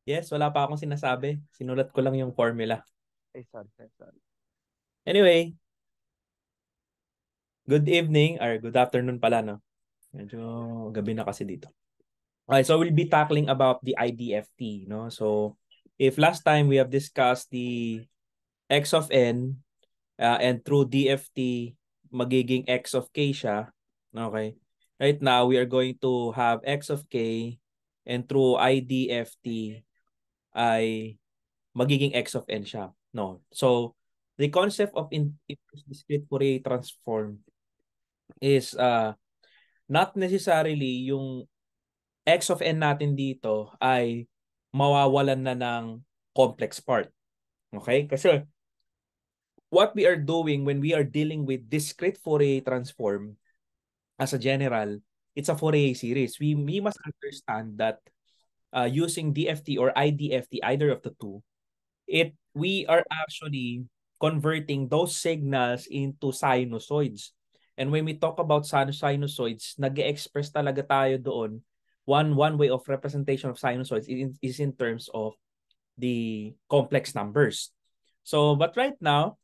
Yes, wala pa akong sinasabi. Sinulat ko lang yung formula. Ay, sorry, sorry, sorry. Anyway, good evening or good afternoon pala, no? Medyo gabi na kasi dito. Okay, so we'll be tackling about the IDFT, no? So, if last time we have discussed the x of n and through DFT magiging x of k siya, okay? Right now we are going to have x of k and through IDFT ay magiging x of n siya, no? So, the concept of inverse discrete Fourier transform is not necessarily yung x of n natin dito ay mawawalan na ng complex part. Okay? Kasi what we are doing when we are dealing with discrete Fourier transform as a general, it's a Fourier series. We must understand that using DFT or IDFT, either of the two, we are actually converting those signals into sinusoids. And when we talk about sinusoids, nag-express talaga tayo doon. One way of representation of sinusoids is in terms of the complex numbers. So, but right now,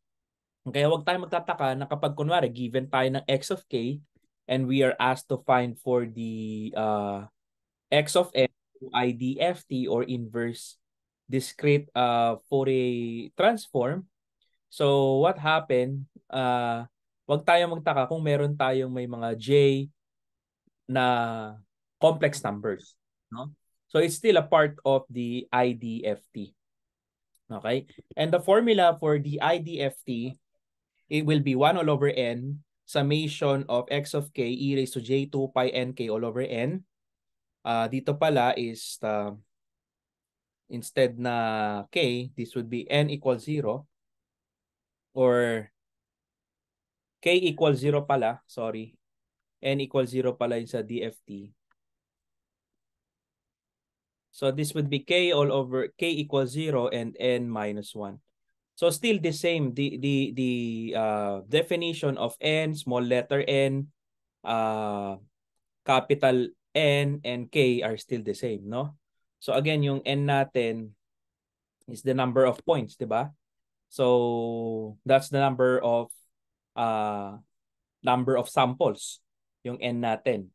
kaya wag tayong magtataka na kapag kunwari given tayo ng x of k and we are asked to find for the x of n IDFT or inverse discrete Fourier transform. So what happened? Wag tayong magtaka kung meron tayong may mga j na complex numbers, no? So it's still a part of the IDFT. Okay? And the formula for the IDFT, it will be 1 all over n summation of x of k e raised to j 2 pi n k all over n. Dito pala is instead na k, this would be n equals 0 or k equals 0 pala, sorry. N equals 0 pala yung sa DFT. So this would be k all over k equals 0 and n minus 1. So still the same, the definition of n, small letter n, capital N and K are still the same, no? So again, yung N natin is the number of points, di ba? So that's the uh number of samples, yung N natin,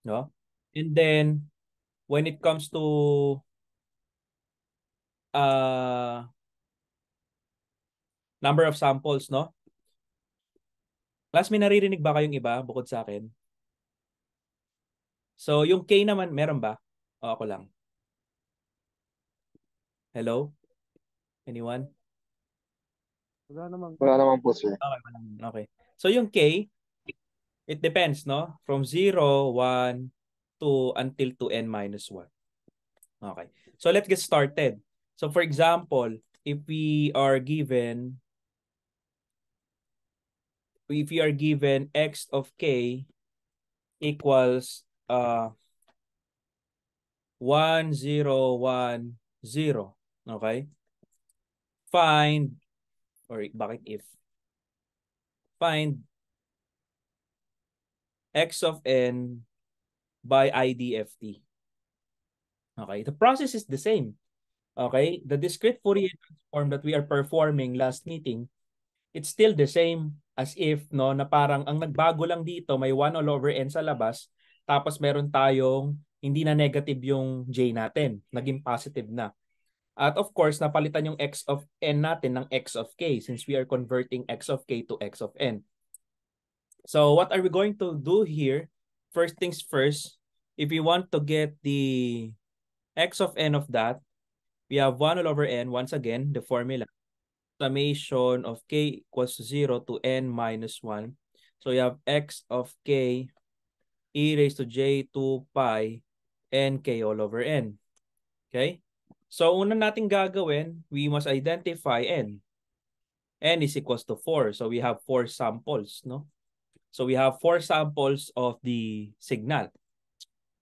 no? And then when it comes to uh number of samples, no? Last, may naririnig ba kayong iba bukod sa akin? So yung K naman, meron ba? O ako lang. Hello? Anyone? Wala naman Wala po. naman po, sir. Okay, okay. So yung K, it depends, no? From 0, 1, 2, until 2n minus 1. Okay. So let's get started. So for example, if we are given x of k equals 1, 0, 1, 0. Okay? Find, or bakit if? Find x of n by IDFT. Okay? The process is the same. Okay? The discrete Fourier transform that we are performing last meeting, it's still the same as if, no, na parang ang nagbago lang dito, may 1 all over n sa labas, tapos meron tayong hindi na negative yung j natin, naging positive na. At of course, napalitan yung x of n natin ng x of k since we are converting x of k to x of n. So what are we going to do here? First things first, if we want to get the x of n of that, we have 1 all over n, once again, the formula. Summation of k equals to 0 to n minus 1. So you have x of k e raised to j 2 pi n k all over n. Okay? So una nating gagawin, we must identify n. N is equals to 4. So we have 4 samples, no? So we have 4 samples of the signal.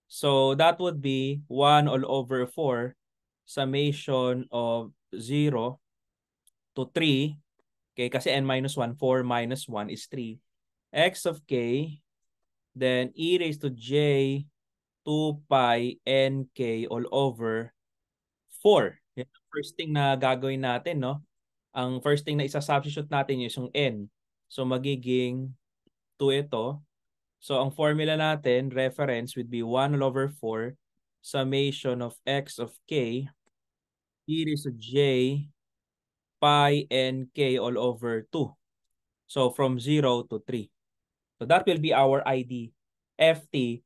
So that would be 1 all over 4 summation of 0 to 3. Okay, kasi n minus 1, 4 minus 1 is 3. X of k, then e raised to j 2 pi nk all over 4. Yan ang first thing na gagawin natin, no? Ang first thing na isa-substitute natin is yung n. So magiging 2 ito. So ang formula natin, reference would be 1 all over 4 summation of x of k e raised to j pi n k all over 2. So from 0 to 3. So that will be our IDFT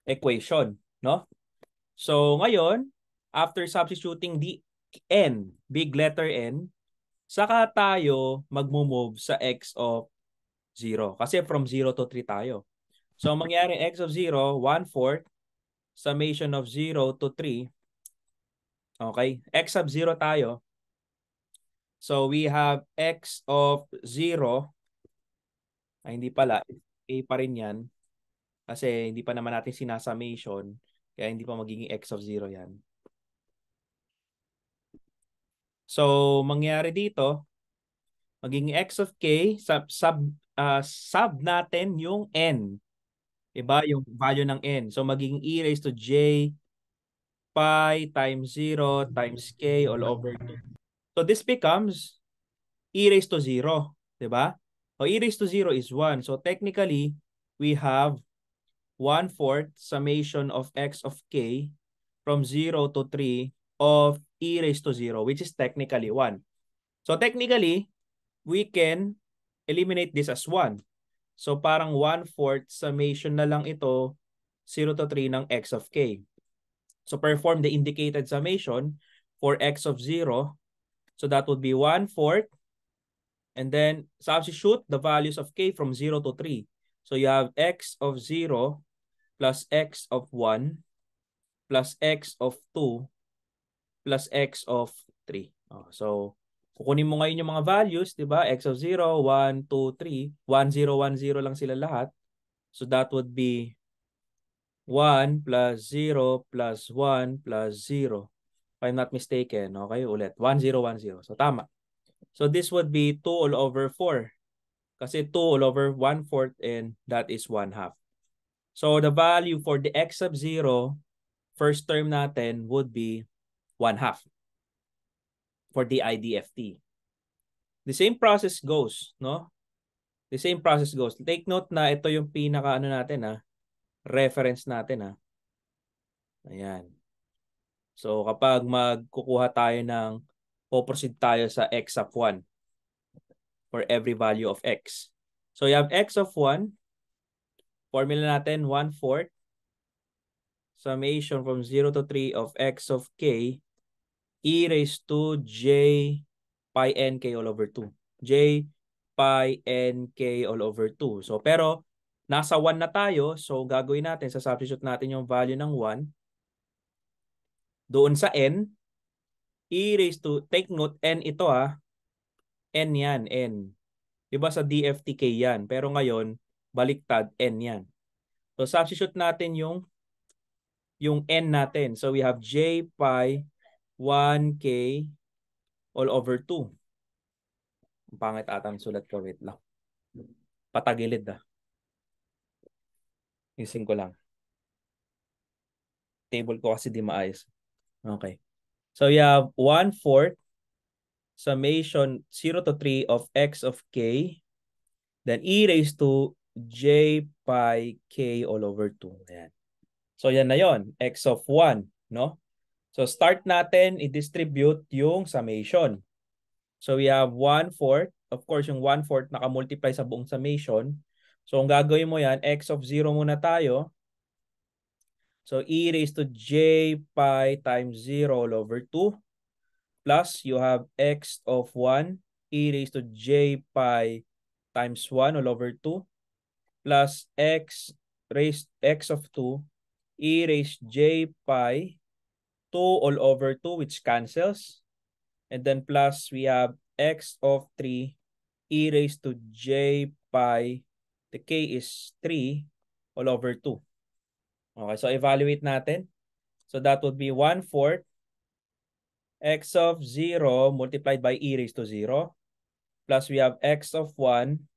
equation, no? So ngayon, after substituting the n, big letter n, saka tayo magmo-move sa x of 0. Kasi from 0 to 3 tayo. So mangyari x of 0, 1/4, summation of 0 to 3. Okay, x of 0 tayo. So we have x of 0. Ay, hindi pala. A pa rin yan. Kasi hindi pa naman natin sinasummation. Kaya hindi pa magiging x of 0 yan. So, mangyari dito, magiging x of k, sub natin yung n. Diba? Yung value ng n. So, magiging e raised to j pi times 0 times k all over 2. So, this becomes e raised to 0. Diba? So, e raised to 0 is 1. So, technically, we have 1/4 summation of x of k from 0 to 3 of e raised to 0, which is technically 1. So technically, we can eliminate this as 1. So parang 1/4 summation na lang ito 0 to 3 ng x of k. So perform the indicated summation for x of 0. So that would be 1/4. And then substitute the values of k from 0 to 3. So you have x of 0 plus x of 1 plus x of 2 plus x of 3. So kukunin mo ngayon yung mga values, di ba? X of 0, 1, 2, 3. 1, 0, 1, 0 lang sila lahat. So that would be 1 plus 0 plus 1 plus 0. If I'm not mistaken. Okay, ulit. 1, 0, 1, 0. So tama. So this would be 2 all over 4. Kasi 2 all over 1/4 and that is 1/2. So the value for the x of 0, first term natin would be 1/2 for the IDFT. The same process goes, no? The same process goes. Take note na ito yung pinaka ano natin, reference natin. Ayan. So kapag magkukuha tayo proceed tayo sa x of 1 for every value of x. So you have x of 1, formula natin 1/4 summation from 0 to 3 of x of k e raised to j pi n k all over 2. J pi n k all over 2. So pero nasa 1 na tayo, so gagawin natin, sa substitute natin yung value ng 1 doon sa n, e raised to, take note, n ito n yan, n. Diba sa DFTK yan, pero ngayon, baliktad, n yan. So substitute natin yung n natin. So we have j pi 1k all over 2. Ang pangit atang sulat ko, wait lang. Patagilid Ising ko lang. Table ko kasi di maayos. Okay. So you have 1/4 summation 0 to 3 of x of k, then e raised to j pi k all over 2. Ayan. So yan na yon, x of 1, no? So start natin i-distribute yung summation. So we have 1/4. Of course, yung 1/4 naka-multiply sa buong summation. So ang gagawin mo yan, x of 0 muna tayo. So e raised to j pi times 0 all over 2. Plus you have x of 1 e raised to j pi times 1 all over 2 plus x of 2 e raised j pi 2 all over 2, which cancels, and then plus we have x of 3 e raised to j pi, the k is 3 all over 2. Okay, so evaluate natin. So that would be 1/4 x of 0 multiplied by e raised to 0. Plus we have x of 1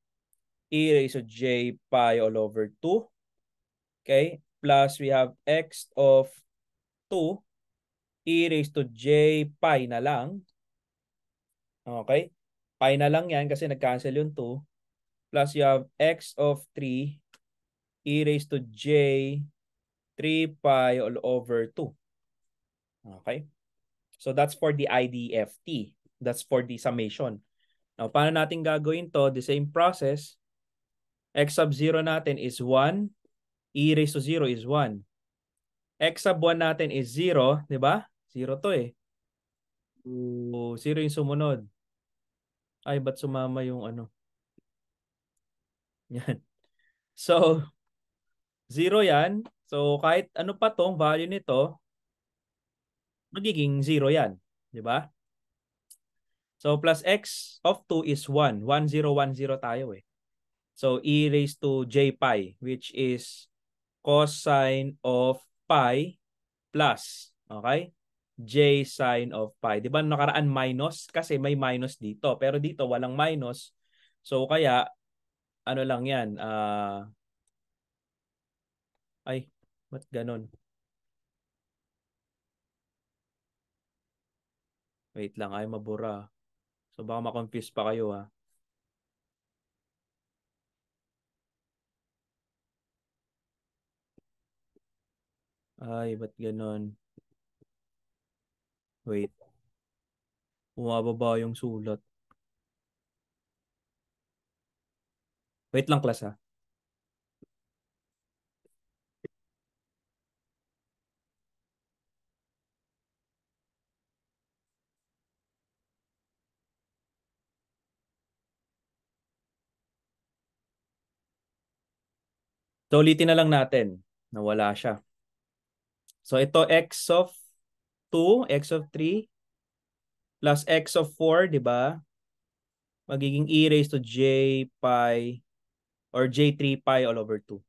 e raised to j pi all over 2. Okay? Plus we have x of 2 e raised to j pi na lang. Okay? Pi na lang yan kasi nag-cancel yung 2. Plus you have x of 3 e raised to j 3 pi all over 2. Okay? So that's for the IDFT. That's for the summation. Now, paano natin gagawin to? The same process. X sub 0 natin is 1. E raised to 0 is 1. X sub 1 natin is 0. Diba? 0 to eh. 0 yung sumunod. Ay, ba't sumama yung ano? Yan. So, 0 yan. So, kahit ano pa tong value nito, magiging 0 yan. Diba? So, plus x of 2 is 1. 1, 0, 1, 0 tayo eh. So, e raised to j pi, which is cosine of pi plus, okay? J sine of pi. Di ba nakaraan minus? Kasi may minus dito. Pero dito walang minus. So, kaya, ano lang yan? Ay, ba't ganun? Wait lang, ay mabura. So, baka ma-confuse pa kayo ha. Ay, ba't ganun? Wait. Bumababa yung sulat. Wait lang, class ha. So, ulitin na lang natin. Nawala siya. So, ito x of 2, x of 3, plus x of 4, di ba? Magiging e raised to j pi or j3 pi all over 2.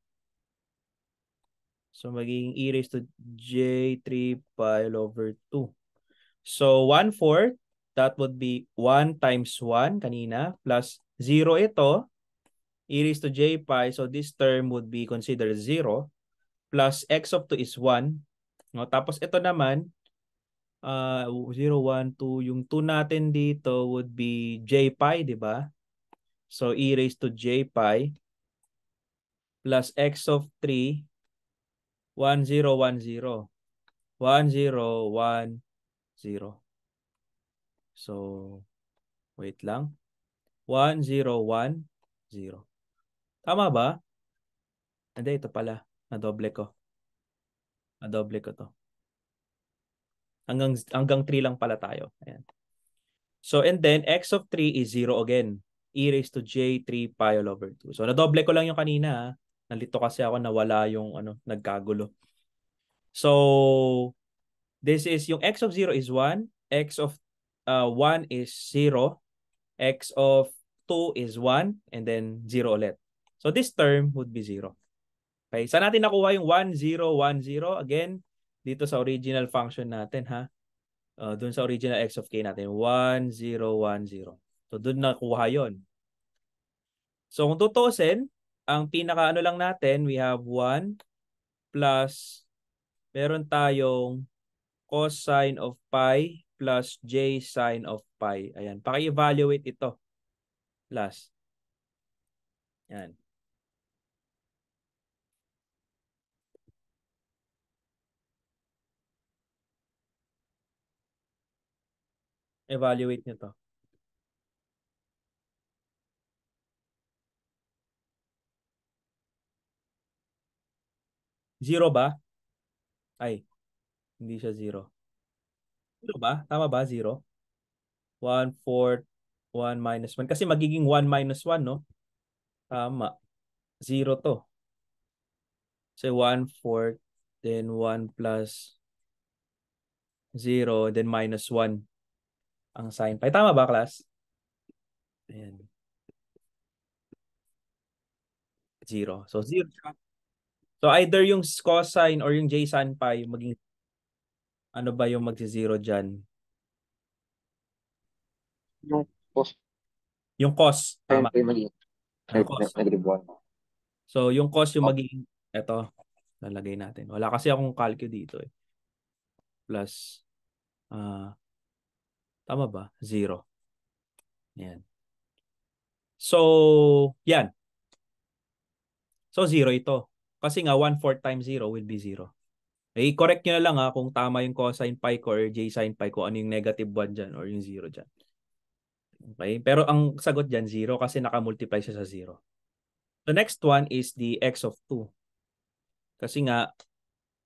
So, magiging e raised to j3 pi all over 2. So, 1/4, that would be 1 times 1 kanina, plus 0 ito, e raised to j pi. So, this term would be considered 0, plus x of 2 is 1. No? Tapos ito naman, 0, 1, 2. Yung 2 natin dito would be j pi, di ba? So, e raised to j pi plus x of 3, 1, 0, 1, 0. 1, 0, 1, 0. So, wait lang. 1, 0, 1, 0. Tama ba? Hindi, ito pala. Nadoble ko. Nadoble ko to. Hanggang 3 lang pala tayo. Ayan. So, and then, x of 3 is 0 again. E raised to j 3 pi all over 2. So, nadoble ko lang yung kanina. Ha? Nalito kasi ako nawala yung nagkagulo. So, this is yung x of 0 is 1. X of 1 is 0. X of 2 is 1. And then 0 ulit. So, this term would be 0. Okay. Saan natin nakuha yung 1, 0, 1, 0? Again, dito sa original function natin, ha? Doon sa original x of k natin. 1, 0, 1, 0. So, doon nakuha yon. So, kung tutusin, ang pinaka ano lang natin, we have 1 plus, meron tayong cosine of pi plus j sine of pi. Ayan. Paki-evaluate ito. Plus. Ayan. Evaluate nyo to. Zero ba? Ay, hindi siya 0. Zero ba? Tama ba? 0? 1/4, 1 minus 1. Kasi magiging 1 minus 1, no? Tama. 0 to. So, 1/4, then 1 plus 0, then minus 1 ang sign pi. Tama ba, class? Ayan. 0. So, 0 siya. So, either yung cosine or yung j sin pi, maging ano ba yung magsi-0 dyan? Yung post Yung cos. time Tama. frame magiging Yung cos. negative 1. So, yung cos yung magiging, eto, lalagay natin. Wala kasi akong calcu dito eh. Plus Tama ba? 0. Yan. So, yan. So, 0 ito. Kasi nga, 1/4 times 0 will be 0. Eh, correct nyo na lang kung tama yung cosine pi ko or j sin pi ko, ano yung negative 1 dyan or yung 0 dyan. Okay? Pero ang sagot dyan, 0 kasi nakamultiply siya sa 0. The next one is the x of 2. Kasi nga,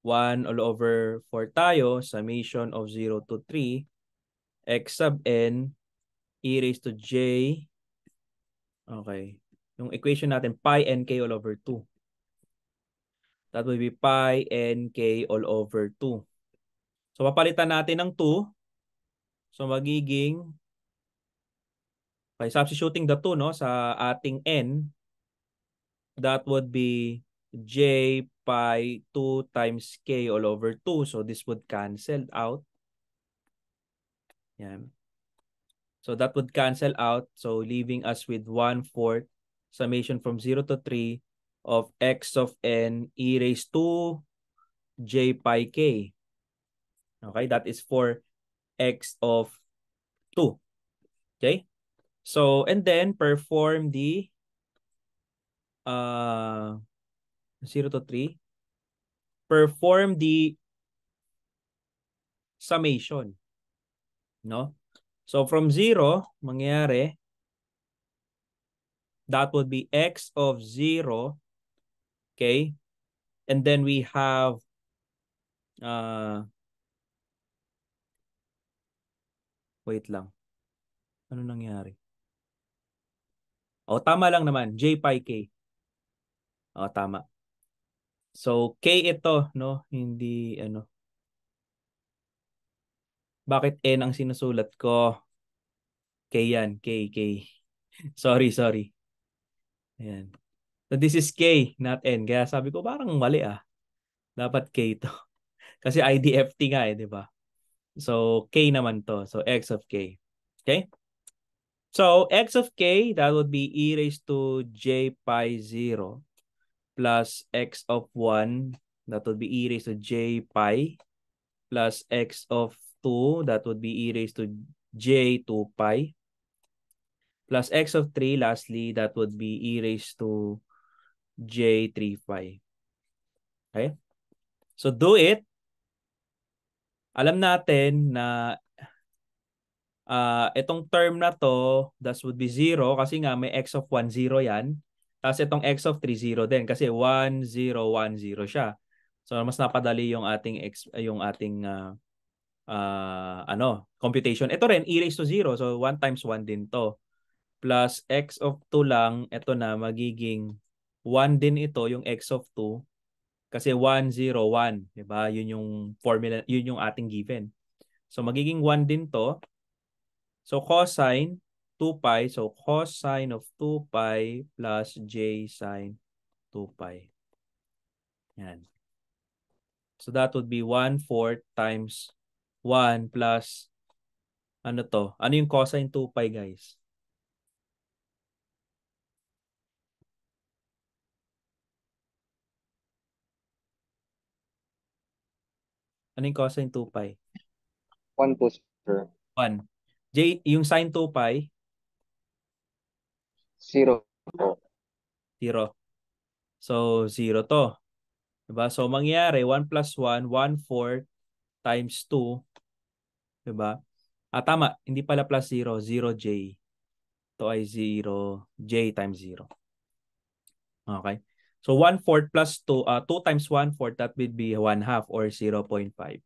1 all over 4 tayo, summation of 0 to 3, x sub n, e raised to j, okay. Yung equation natin, pi n k all over 2. That will be pi n k all over 2. So, papalitan natin ng 2. So, magiging, by substituting the 2 no, sa ating n, that would be j pi 2 times k all over 2. So, this would cancel out. Yan. So, that would cancel out. So, leaving us with 1/4 summation from 0 to 3 of x of n e raised to j pi k. Okay, that is for x of 2. Okay? So, and then perform the 0 to 3. Perform the summation. No? So, from 0, mangyayari, that would be x of 0. Okay? And then we have wait lang. Ano nangyari? Oh, tama lang naman. J pi k. Oh, tama. So, k ito, no? Hindi, ano. Bakit n ang sinusulat ko? K yan. K, K. Sorry, sorry. Ayan. So, this is k, not n. Kaya sabi ko, parang mali ah. Dapat k ito. Kasi IDFT nga eh, di ba? So, k naman to. So, x of k. Okay? So, x of k, that would be e raised to j pi 0 plus x of 1, that would be e raised to j pi plus x of 2, that would be e raised to j 2 pi plus x of 3, lastly, that would be e raised to j 3 pi. Okay? So, do it. Alam natin na itong term na to, that would be 0 kasi nga may x of 1, 0 yan. Tapos itong x of 3, 0 din kasi 1, 0, 1, 0 siya. So mas napadali yung ating computation. Ito rin, e raised to 0. So 1 times 1 din to. Plus x of 2 lang, ito na magiging 1 din ito, yung x of 2. Kasi 1, 0, 1. Diba? Yun yung formula, yun yung ating given. So magiging 1 din to. So cosine 2 pi. So cosine of 2 pi plus j sine 2 pi. Yan. So that would be 1/4 times 1 plus ano to? Ano yung cosine 2 pi, guys? Ano yung cosine 2 pi? 1 po, sir. 1. Yung sine 2 pi, 0 po. 0. So 0 to. Diba? So mangyayari 1 plus 1, 1/4 times 2. Diba? Tama. Hindi pala plus 0. 0j. Ito ay 0. J times 0. Okay. So 1/4 plus 2, 2 times 1/4, that will be 1/2 or 0.5.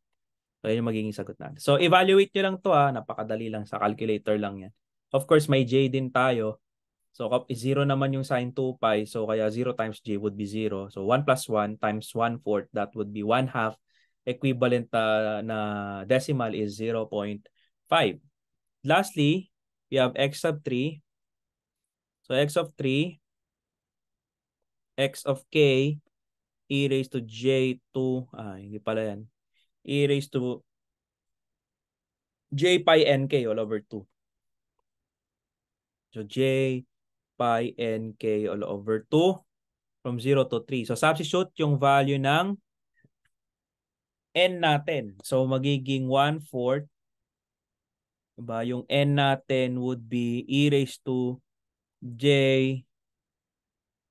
So yun yung magiging sagot natin. So evaluate nyo lang to napakadali lang, sa calculator lang yan. Of course may j din tayo. So 0 naman yung sine 2 pi, so kaya 0 times j would be 0. So 1 plus 1 times 1/4, that would be 1/2. Equivalent na decimal is 0.5. Lastly, we have x sub 3. So x of 3, x of k, e raised to j2, hindi pala yan, e raised to j pi nk all over 2. So j pi nk all over 2 from 0 to 3. So substitute yung value ng n natin. So magiging 1/4 Diba? Yung n natin would be e raised to j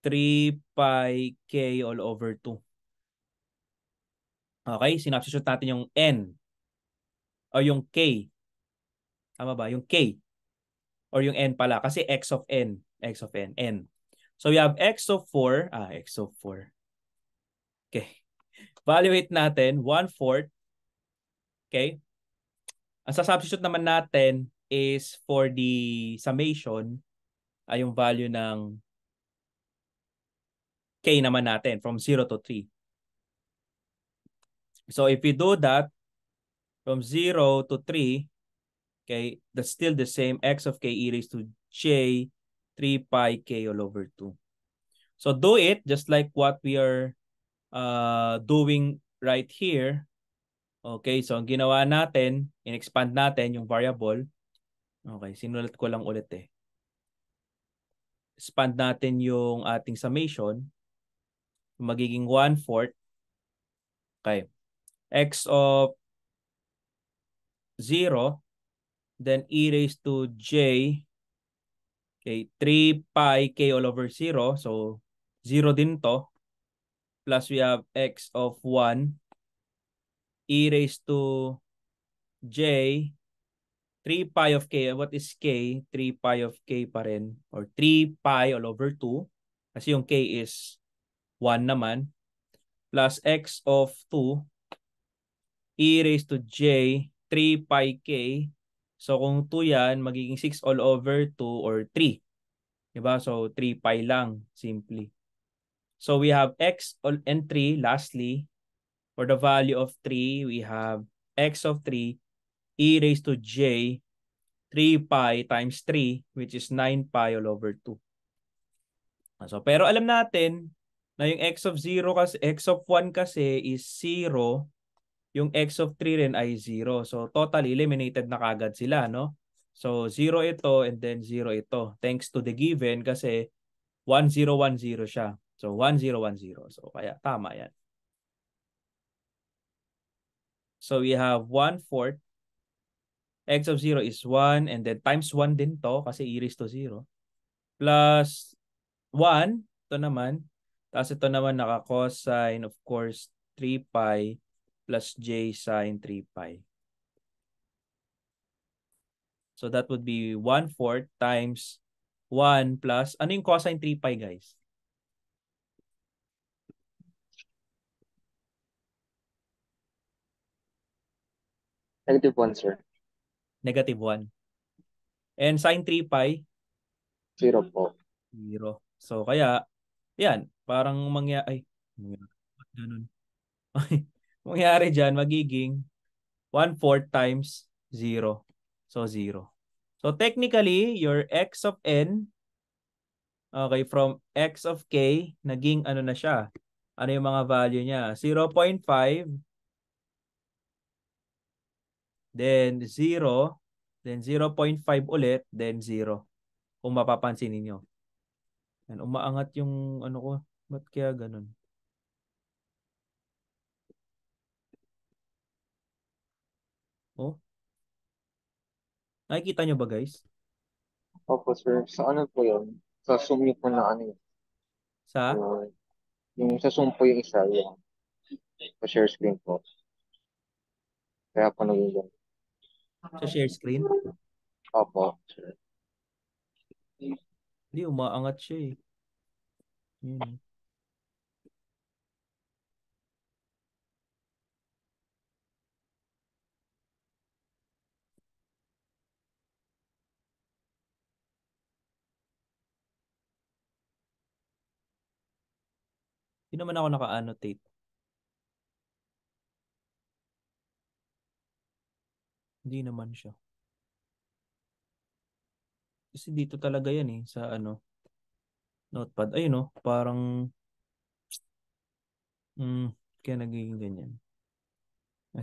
3 pi k all over 2. Okay, sinubstitute natin yung n o yung k. Tama ba? Yung k or yung n pala kasi x of n. X of n. N. So we have x of 4. X of 4. Okay. Evaluate natin 1/4. Okay. Ang substitute naman natin is for the summation ay yung value ng k naman natin from 0 to 3. So if we do that from 0 to 3, okay, that's still the same x of k e raised to j 3 pi k all over 2. So do it just like what we are doing right here. Okay, so ang ginawa natin, in-expand natin yung variable. Okay, sinulat ko lang ulit eh. Expand natin yung ating summation. Magiging 1/4. Okay. X of 0, then e raised to j, okay, 3 pi k all over 0. So, 0 din to. Plus we have x of 1, e raised to j, 3 pi of k. What is k? 3 pi of k pa rin. Or 3 pi all over 2. Kasi yung k is 1 naman. Plus x of 2, e raised to j, 3 pi k. So kung 2 yan, magiging 6 all over 2 or 3. Diba? So 3 pi lang, simply. So we have x and 3. Lastly, for the value of 3, we have x of 3, e raised to j, 3 pi times 3, which is 9 pi all over 2. So, pero alam natin na yung x of 0 kasi, x of 1 kasi is 0, yung x of 3 rin ay 0. So, totally eliminated na kagad sila, no? So, 0 ito and then 0 ito. Thanks to the given kasi 1, 0, 1, 0 siya. So, 1, 0, 1, 0. So, kaya tama yan. So, we have 1/4. X of 0 is 1 and then times 1 din to kasi e raised to 0. Plus 1, ito naman. Tapos ito naman naka-cosine, of course, 3 pi plus j sine 3 pi. So that would be 1/4 times 1 plus, ano yung cosine 3 pi guys? -1, sir. Negative 1. And sine 3 pi? 0 po. 0. So kaya, yan, parang ganun. Mangyari dyan, magiging 1/4 times 0. So 0. So technically, your x of n, okay, from x of k, naging ano na siya. Ano yung mga value niya? 0.5, then 0, then 0.5 ulit, then 0. Kung mapapansin ninyo. Yan, umaangat yung ano ko. Ba't kaya ganun? Oh, nakikita nyo ba guys? Opo, sir. Sa ano po yun? Sa Zoom niyo po na ano yun? Sa Yung sa Zoom po yung isa, yung sa share screen po. Kaya po naging sa share screen? Opo, sir. Hindi, umaangat siya eh. Yun. Hindi naman ako naka-annotate. Hindi naman siya. Kasi dito talaga yan eh, sa ano, notepad. Ayun no, parang, kaya nagiging ganyan.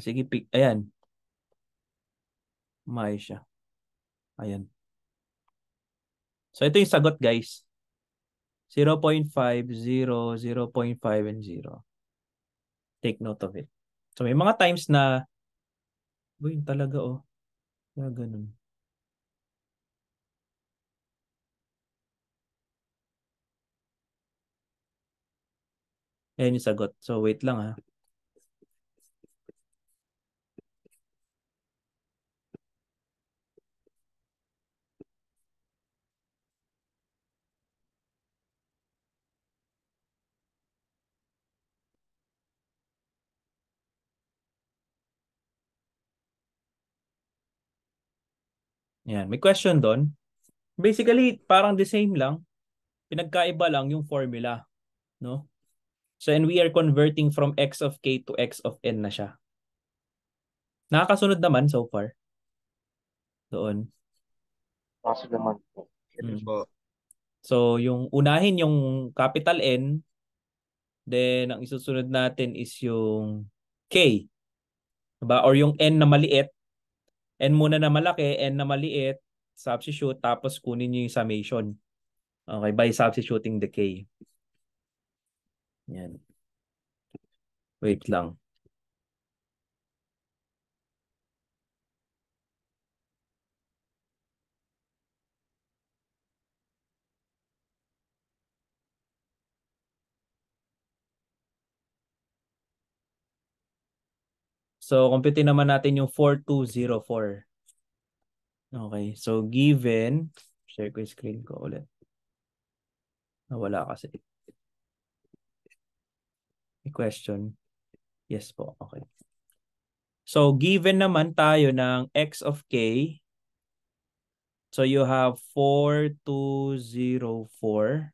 Sige, pick. Ayan, maayos siya. Ayan. So ito yung sagot guys. 0.5, 0, 0.5, and 0. Take note of it. So may mga times na, uy, talaga oh. Kaya ganun. Ayan yung sagot. So, wait lang ha. Ayan. May question doon. Basically, parang the same lang. Pinagkaiba lang yung formula. No? So, and we are converting from x of k to x of n na siya. Nakakasunod naman so far. Doon. Kaso naman po. Ito Mm. po. So, yung unahin yung capital N, then ang isusunod natin is yung K. Diba? Or yung N na maliit. N muna na malaki, N na maliit, substitute, tapos kunin nyo yung summation. Okay, by substituting the K. Yan. Wait lang. So, computin naman natin yung 4204. Okay, so given, share ko yung screen ko ulit. Nawala kasi. May question? Yes po, okay. So, given naman tayo ng x of k, so you have 4204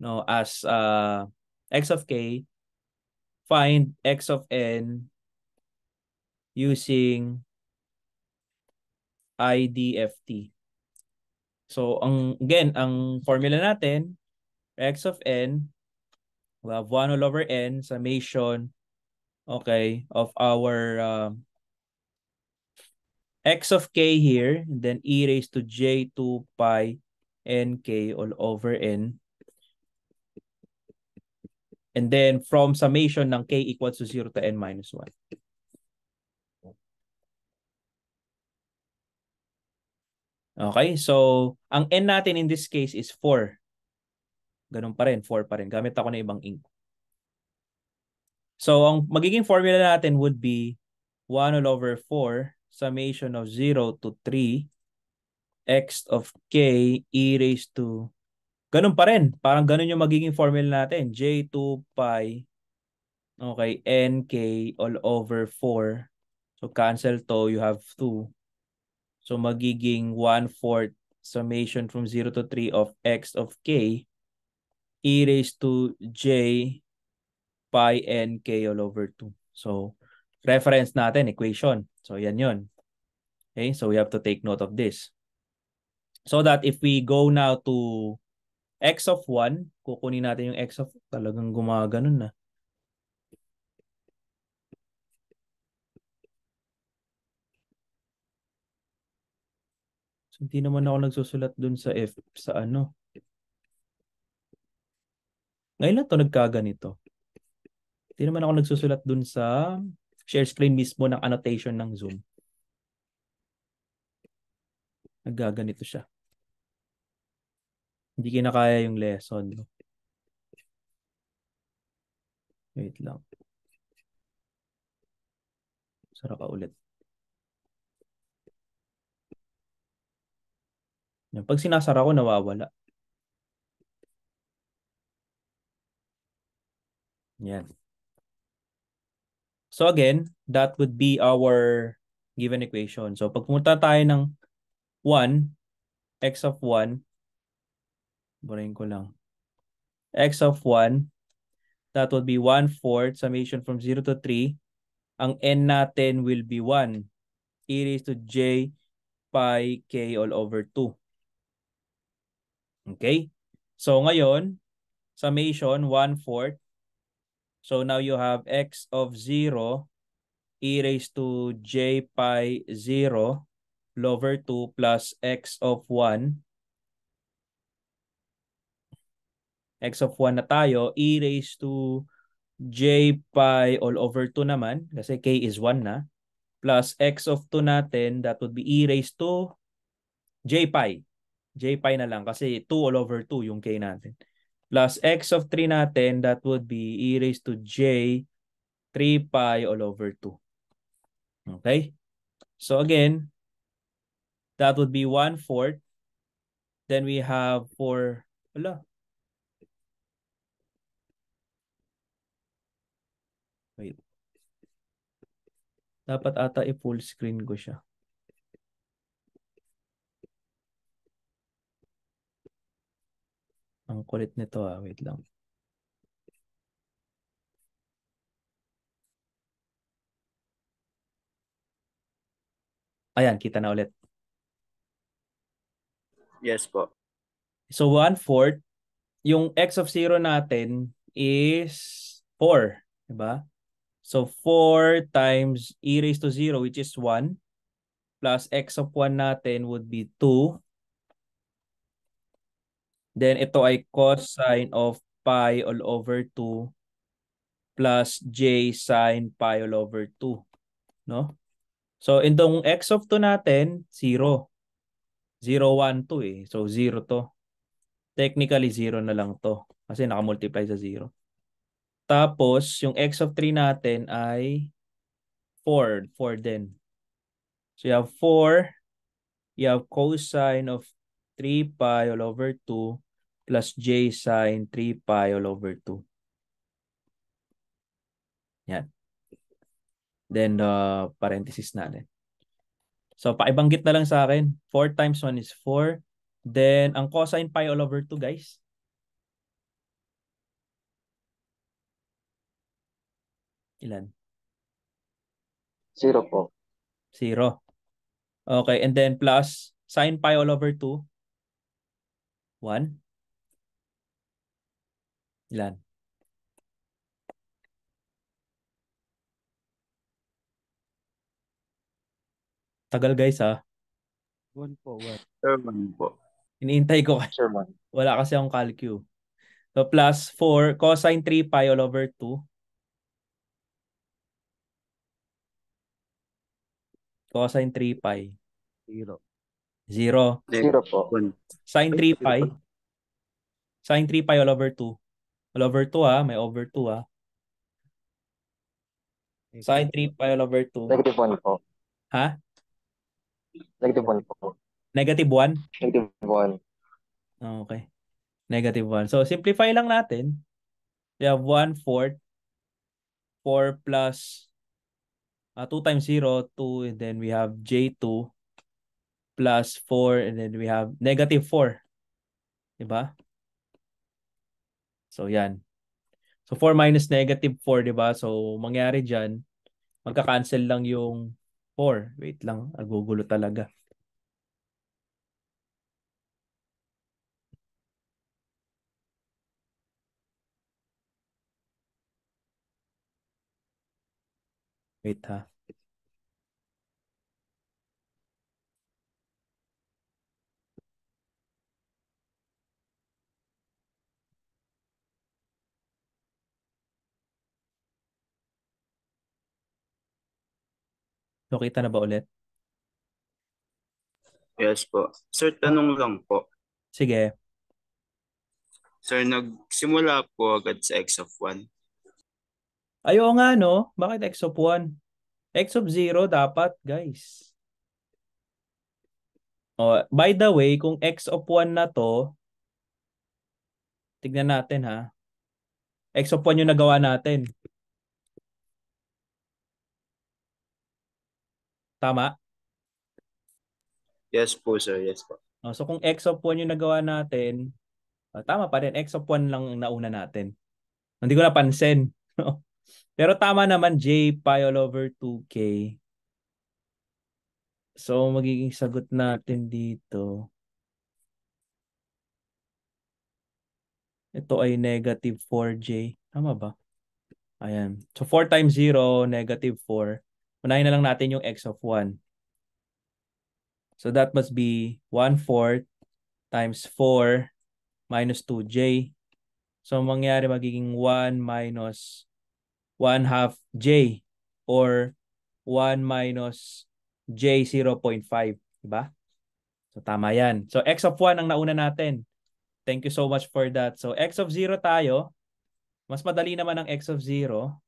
no, as x of k, find x of n using IDFT. So, again, ang formula natin, x of n, we have 1 all over n, summation, okay, of our x of k here, and then e raised to j2 pi nk all over n. And then, from summation ng k equals to 0 to n minus 1. Okay, so ang n natin in this case is 4. Ganun pa rin, 4 pa rin. Gamit ako ng ibang ink. So ang magiging formula natin would be 1 all over 4 summation of 0 to 3 x of k e raised to, ganun pa rin. Parang ganun yung magiging formula natin. J2 pi, okay, nk all over 4. So cancel to, you have 2. So magiging 1/4 summation from 0 to 3 of x of k e raised to j pi nk all over 2. So reference natin, equation. So yan yun. Okay, so we have to take note of this. So that if we go now to x of 1, kukunin natin yung x of, talagang gumaganon na. So, hindi naman ako nagsusulat dun sa F, sa ano. Ngayon lang to nagkaganito. Hindi naman ako nagsusulat dun sa share screen mismo ng annotation ng Zoom. Naggaganito siya. Hindi kinakaya yung lesson. No? Wait lang. Sara ka ulit. Yan. Pag sinasara ko, nawawala. Yan. So again, that would be our given equation. So pag pumunta tayo ng 1, x of 1, burahin ko lang. X of 1, that would be 1/4 summation from 0 to 3. Ang n natin will be 1. E raised to j pi k all over 2. Okay? So ngayon, summation 1/4. So now you have x of 0 e raised to j pi 0 all over 2 plus x of 1. X of 1 na tayo, e raised to j pi all over 2 naman kasi k is 1 na. Plus x of 2 natin, that would be e raised to j pi. J pi na lang kasi 2 all over 2 yung k natin. plus x of 3 natin, that would be e raised to j 3 pi all over 2. Okay? So again, that would be 1/4. Then we have for, wala. Wait. Dapat ata i-full screen ko siya. Ang kulit nito ah. Wait lang. Ayan, kita na ulit. Yes po. So 1/4, yung x of 0 natin is 4. Diba? So 4 times e raised to 0, which is 1, plus x of 1 natin would be 2. Then ito ay cosine of pi all over 2 plus j sine pi all over 2. No? So itong x of 2 natin, 0. 0, 1, 2 eh. So 0 to. Technically 0 na lang to. Kasi nakamultiply sa 0. Tapos yung x of 3 natin ay 4. 4 din. So you have 4. You have cosine of 3 pi all over 2 plus j sine 3 pi all over 2. Yan. Then parenthesis natin. So pakibanggit na lang sa akin. 4 times 1 is 4. Then ang cosine pi all over 2 guys. Ilan? 0 po. 0. Okay, and then plus sine pi all over 2. 1. Ilan? Tagal guys ha. 1 po, 1. Sir, 1 po. Iniintay ko. Sir, 1. Wala kasi akong calcu. So plus 4 cosine 3 pi all over 2. Cosine 3 pi. 0. 0. 0 po. 1. Sine 3 pi. Sine 3 pi all over 2. All over 2 ha. May over 2 ha. Sine 3 pi all over 2. Negative 1 po. Ha? Negative 1 po. Negative 1? Negative 1. Okay. Negative 1. So simplify lang natin. We have 1/4. 4 plus 2 times 0, 2. And then we have j2 plus 4. And then we have negative 4. Diba? So yan. So 4 minus negative 4, diba? So mangyari dyan, magka-cancel lang yung 4. Wait lang, agugulo talaga. Wait ha. So kita na ba ulit? Yes po. Sir, tanong lang po. Sige. Sir, nagsimula po agad sa x of 1. Ayo nga no, bakit x of 1? X of 0 dapat, guys. Oh, by the way, kung x of 1 na to, tignan natin ha. X of 1 yung nagawa natin. Tama? Yes po, sir. Yes po. Oh, so kung x of 1 yung nagawa natin, tama pa rin. X of 1 lang ang nauna natin. Hindi ko napansin. Pero tama naman, j pi all over 2k. So, magiging sagot natin dito. Ito ay negative 4j. Tama ba? Ayan. So, 4 times 0, negative 4. Unahin na lang natin yung x of 1. So, that must be 1/4 times 4 minus 2j. So, mangyari magiging 1 minus 1/2 j or 1 minus j 0.5. Diba? So, tama yan. So, x of 1 ang nauna natin. Thank you so much for that. So x of 0 tayo. Mas madali naman ang x of 0.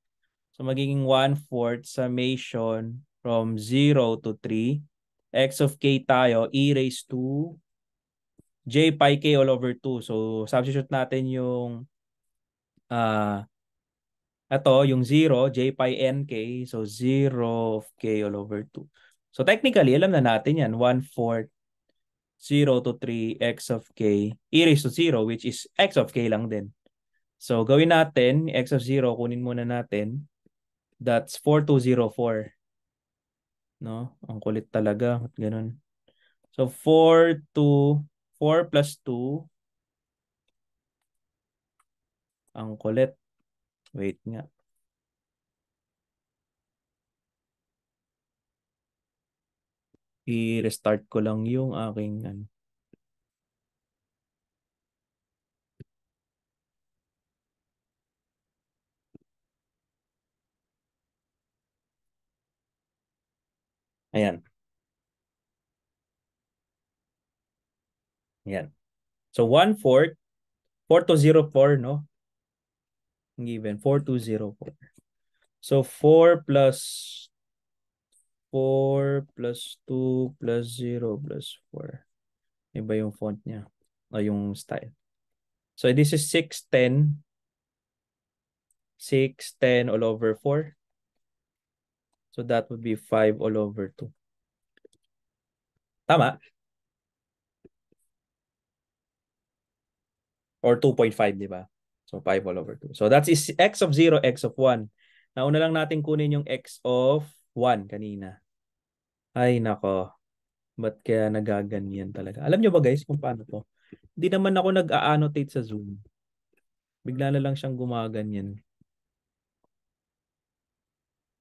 So magiging 1/4 summation from 0 to 3. X of k tayo, e raised to j pi k all over 2. So substitute natin yung yung 0, j pi n k. So 0 of k all over 2. So technically, alam na natin yan. 1/4 0 to 3 x of k e raised to 0, which is x of k lang din. So gawin natin, x of 0, kunin muna natin. That's 4204. No? Ang kulit talaga. Ganun. So 4 plus 2. Ang kulit. Wait nga. I-restart ko lang yung aking Ayan. Ayan. So 1/4, 4204, no? Given 4204. So 4 plus 2 plus 0 plus 4. Iba yung font niya. O yung style. So this is 610. 610 all over 4. So that would be 5 all over 2. Tama? Or 2.5, di ba? So 5 all over 2. So that is x of 0, x of 1. Nauna lang natin kunin yung x of 1 kanina. Ay, nako. Ba't kaya nagaganyan talaga? Alam nyo ba guys kung paano to? Hindi naman ako nag-a-annotate sa Zoom. Bigla na lang siyang gumaganyan.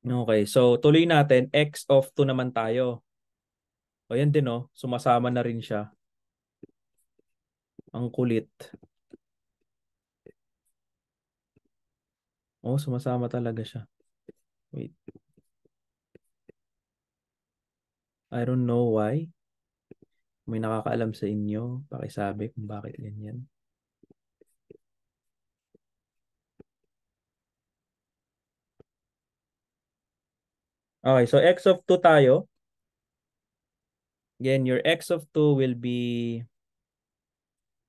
Okay, so tuloy natin. X of 2 naman tayo. O yan din oh, sumasama na rin siya. Ang kulit. Oh, sumasama talaga siya. Wait. I don't know why. May nakakaalam sa inyo. Pakisabi kung bakit ganyan. Okay, so x of 2 tayo. Again, your x of 2 will be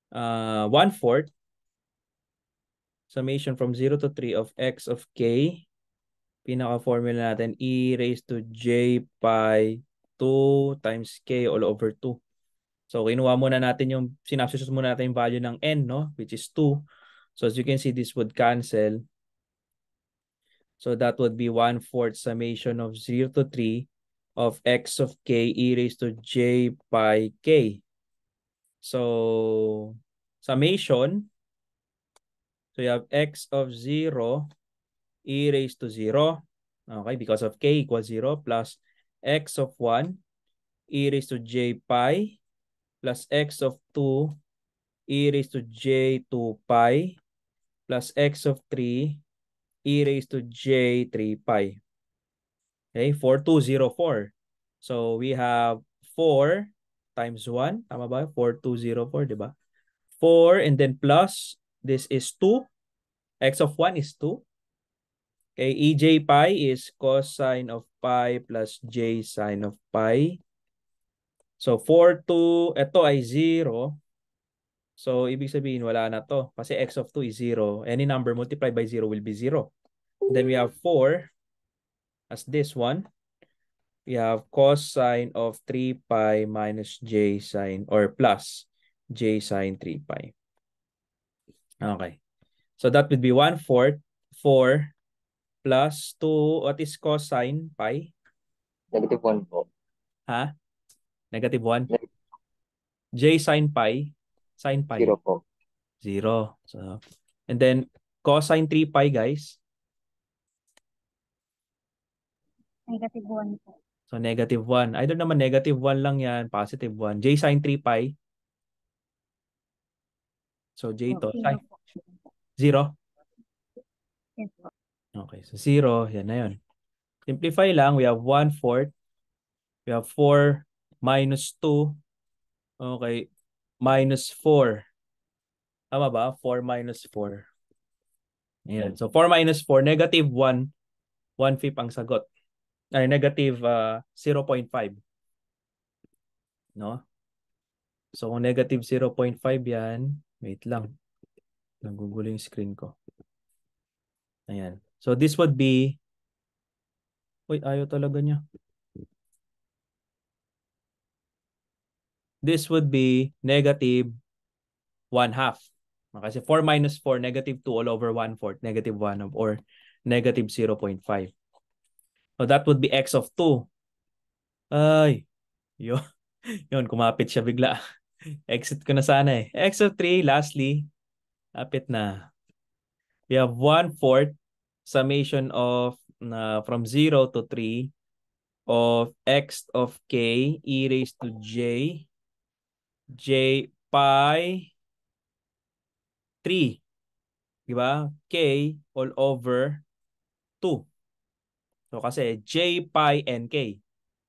1/4 summation from 0 to 3 of x of k. Pinaka-formula natin, e raised to j pi 2 times k all over 2. So, kinuha muna natin yung, sinabstitute muna natin yung value ng n, no? Which is 2. So, as you can see, this would cancel. So, that would be 1/4 summation of 0 to 3 of x of k e raised to j pi k. So, summation. So, you have x of 0 e raised to 0. Okay, because of k equals 0 plus x of 1 e raised to j pi plus x of 2 e raised to j 2 pi plus x of 3 e raised to j 3 pi. Okay, 4204. So we have 4 times 1. Tama ba? 4204, di ba? 4 and then plus, this is 2. X of 1 is 2. Okay, ej pi is cosine of pi plus j sine of pi. So 4, 2, ito ay 0. So ibig sabihin wala na to kasi x of 2 is 0. Any number multiplied by 0 will be 0. Then we have 4 as this one. We have cosine of 3 pi minus j sine or plus j sine 3 pi. Okay. So that would be 1/4 4 plus 2. What is cosine pi? Negative 1 po. Ha? Negative 1. J sine pi. Sine pi. 0 po. 0. So, and then cosine 3 pi, guys. Negative 1 po. So, negative 1. Either naman negative 1 lang yan, positive 1. J sine 3 pi. So, J to. 0. Yes po. Okay. So, 0. Yan na yun. Simplify lang. We have 1/4. We have 4 minus 2. Okay. Minus 4. Tama ba? 4 minus 4. Ayan. So 4 minus 4, negative 1, 1/5 ang sagot. Ay, negative 0.5. No? So kung negative 0.5 yan, wait lang. Nagugulo yung screen ko. Ayan. So this would be, uy, ayaw talaga niya. This would be negative 1/2. Kasi 4 minus 4, negative 2 all over 1/4, negative 1 or negative 0.5. So that would be x of 2. Ay, yun. Yun, kumapit siya bigla. Exit ko na sana eh. X of 3, lastly, apit na. We have 1/4 summation of from 0 to 3 of x of k e raised to j pi 3. Diba? K all over 2. So kasi j pi nk.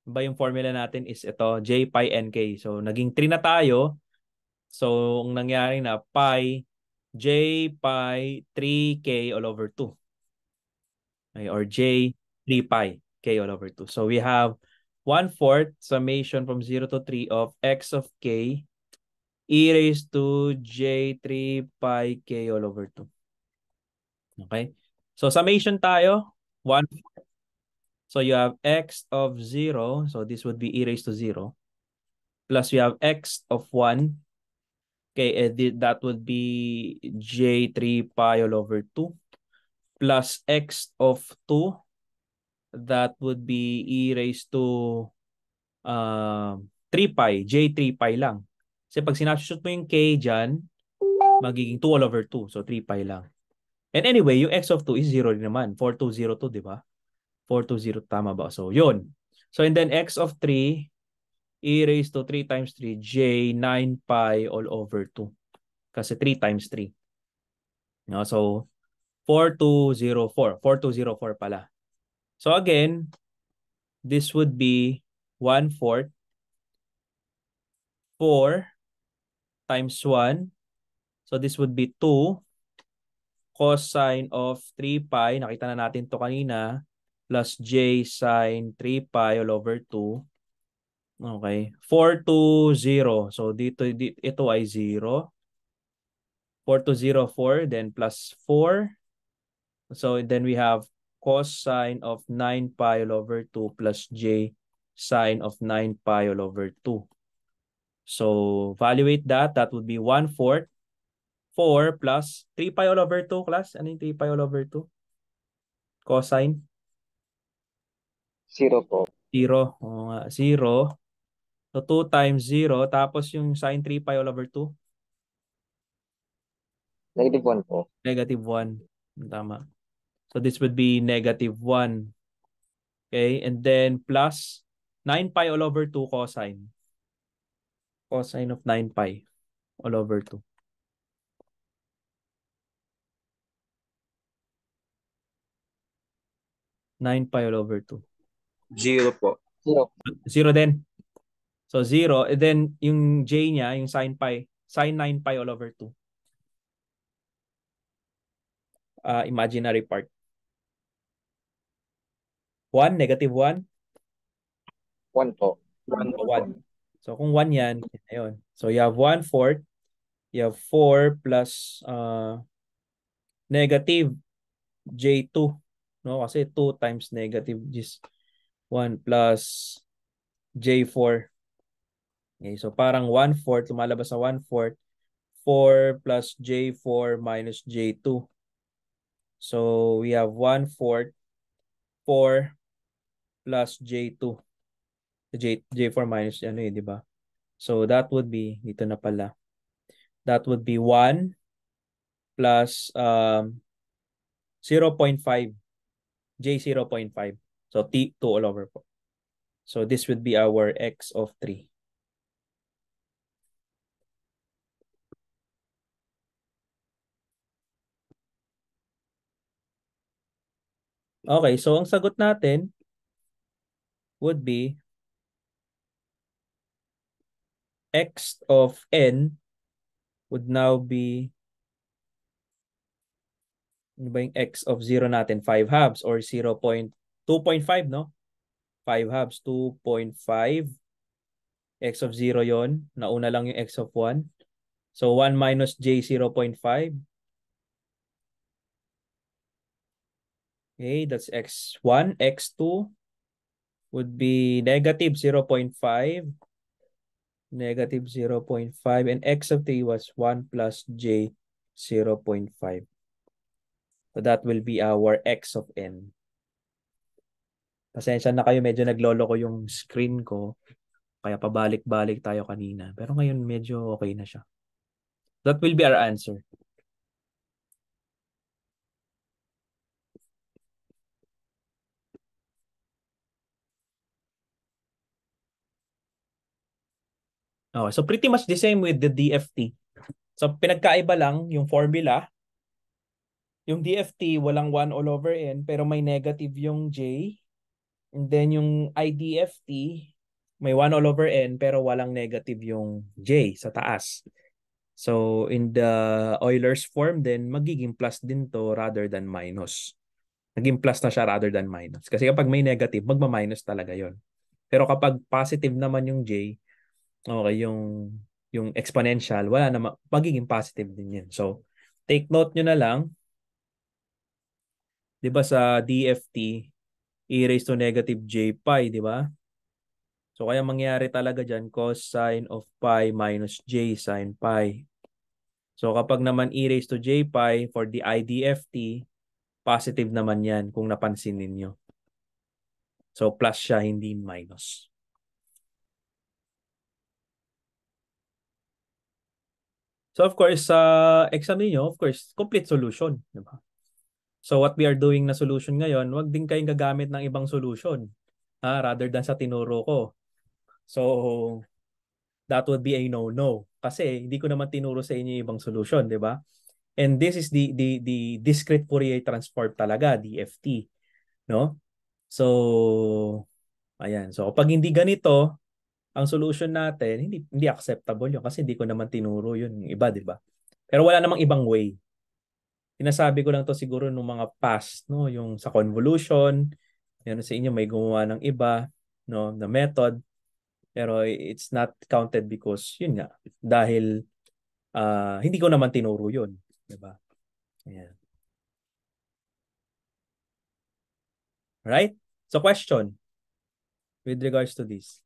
Diba yung formula natin is ito, j pi nk. So naging 3 na tayo. So ang nangyari na pi j pi 3k all over 2. Okay, or j 3 pi k all over 2. So we have 1/4 summation from 0 to 3 of x of k e raised to j 3 pi k all over 2. Okay? So summation tayo, 1. So you have x of 0, so this would be e raised to 0, plus you have x of 1, okay, that would be j 3 pi all over 2, plus x of 2, that would be e raised to 3 pi, j 3 pi lang. Kasi pag sinabshoot mo yung k dyan, magiging 2 all over 2, so 3 pi lang. And anyway, yung x of 2 is 0 din naman, 4202, di ba? 420, tama ba? So, yun. So, and then x of 3, e raised to 3 times 3, j 9 pi all over 2. Kasi 3 times 3. No? So, 4204. 4204 pala. So, again, this would be 1/4. 4 times 1. So, this would be 2 cosine of 3 pi. Nakita na natin to kanina. Plus j sine 3 pi all over 2. Okay. 420. So, ito ay 0. 4204, then plus 4. So, then we have cosine of 9 pi all over 2 plus j sine of 9 pi all over 2. So, evaluate that. That would be 1/4. 4 plus 3 pi all over 2, class. Ano yung 3 pi all over 2? Cosine? 0 po. 0. O nga, 0. So, 2 times 0. Tapos yung sine 3 pi all over 2? Negative 1 po. Negative 1. Tama. So, this would be negative 1. Okay, and then plus 9 pi all over 2 cosine. Cosine of 9 pi all over 2. 9 pi all over 2. 0 po. 0. 0 din. So 0, and then yung j niya, yung sine pi, sine 9 pi all over 2. Imaginary part. 1, negative 1. 1 po. 1 po. 1. So kung 1 yan, ayun. So you have 1/4. You have 4 plus negative j2. No? Kasi 2 times negative is 1 plus j4. Okay, so parang 1/4, lumalabas sa 1/4. 4 plus j4 minus j2. So we have 1/4, 4 plus j2. J4 minus ano di ba? So that would be, dito na pala. That would be 1 plus 0.5. J 0.5. So T 2 all over 4. So this would be our x of 3. Okay, so ang sagot natin would be x of n would now be Ano ba yung x of 0 natin? 5 halves or 2.5, no? 5 halves, 2.5. X of 0 yon. Nauna lang yung x of 1. So 1 minus j, 0.5. Okay, that's x1. x2 would be negative 0.5. Negative 0.5. And x of 3 was 1 plus j, 0.5. So that will be our x of n. Pasensya na kayo, medyo naglolo ko yung screen ko. Kaya pabalik-balik tayo kanina. Pero ngayon medyo okay na siya. That will be our answer. Okay, so pretty much the same with the DFT. So pinagkaiba lang yung formula. Yung DFT walang 1 all over n pero may negative yung j. And then yung IDFT may 1 all over n pero walang negative yung j sa taas. So in the Euler's form then magiging plus din to rather than minus. Naging plus na siya rather than minus. Kasi kapag may negative, magma-minus talaga yon. Pero kapag positive naman yung j, okay, yung exponential, wala na magiging positive din yan. So take note nyo na lang, 'di ba sa DFT, e raised to negative j pi, 'di ba? So kaya mangyari talaga diyan cosine of pi minus j sine pi. So kapag naman e raised to j pi for the IDFT, positive naman 'yan kung napansin ninyo. So plus siya, hindi minus. So of course, sa exam niyo, of course, complete solution, 'di ba? So what we are doing na solution ngayon, wag din kayong gagamit ng ibang solution, rather than sa tinuro ko. So that would be a no-no kasi hindi ko naman tinuro sa inyo yung ibang solution, 'di ba? And this is the discrete Fourier transform talaga, DFT, no? So ayan. So pag hindi ganito ang solution natin, hindi acceptable 'yun kasi hindi ko naman tinuro 'yun yung iba, 'di ba? Pero wala namang ibang way. Sinasabi ko lang to siguro nung mga past, no, yung sa convolution, yan sa inyo may gumawa ng iba, no, na method, pero it's not counted because yun nga dahil hindi ko naman tinuro yun, 'di ba? Ayan. Right? So question with regards to this.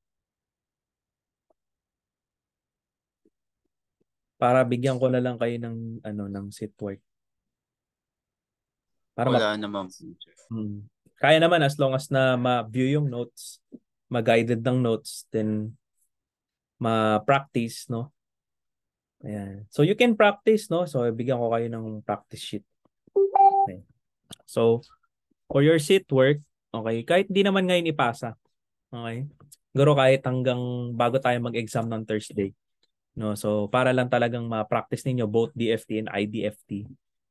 Para bigyan ko na lang kayo ng ng set work. Para Wala naman po, sir. Kaya naman as long as na ma-view yung notes, ma-guided ng notes, then ma-practice, no? Ayan. So you can practice, no? So bigyan ko kayo ng practice sheet. Okay. So for your set work, okay, kahit di naman ngayon ipasa. Okay? Guro kahit hanggang bago tayo mag-exam ng Thursday. No? So para lang talagang ma-practice ninyo both DFT and IDFT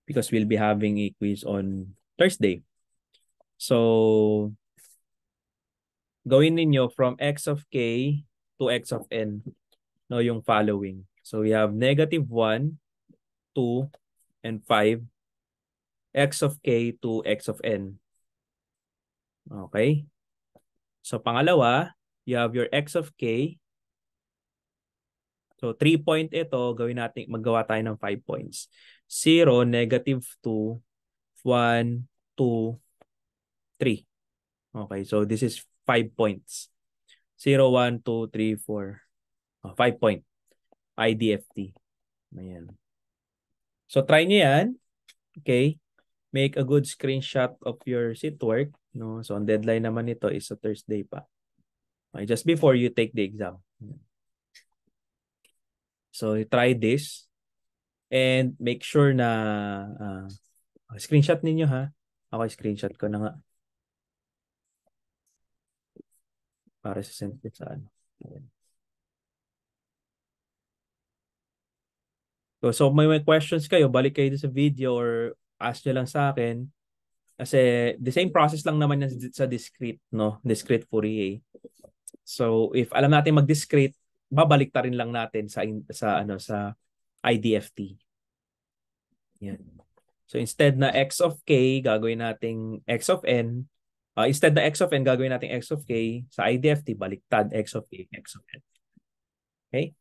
because we'll be having a quiz on Thursday. So gawin ninyo from x of k to x of n, no, yung following. So we have negative 1, 2, and 5. X of k to x of n. Okay? So pangalawa, you have your x of k. So 3 point ito, gawin natin, maggawa tayo ng 5 points. 0, negative 2, 1, 2, 3. Okay, so this is 5 points. 0, 1, 2, 3, 4. 5 point. IDFT. Ayan. So try nyo yan. Okay. Make a good screenshot of your seat work. No? So ang deadline naman nito is sa Thursday pa. Okay, just before you take the exam. So try this. And make sure na screenshot ninyo ha. Ako screenshot ko na nga. Para sa send ko sa ano. Ayan. So may questions kayo, balik kayo sa video or ask nyo lang sa akin. Kasi the same process lang naman yan sa discrete, no? Discrete Fourier. So if alam natin mag-discrete, babalik ta rin lang natin sa IDFT. Yan. So instead na x of k, gagawin nating x of n. Instead na x of n, gagawin nating x of k. Sa IDFT, baliktad x of k, x of n. Okay?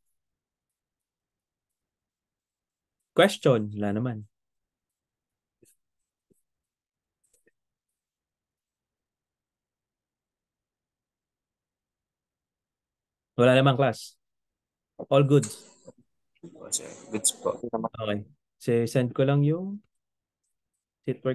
Question? Wala naman. Wala naman, class. All good. Po, sir. Goods po. Hindi naman Okay. So, send ko lang yung sit work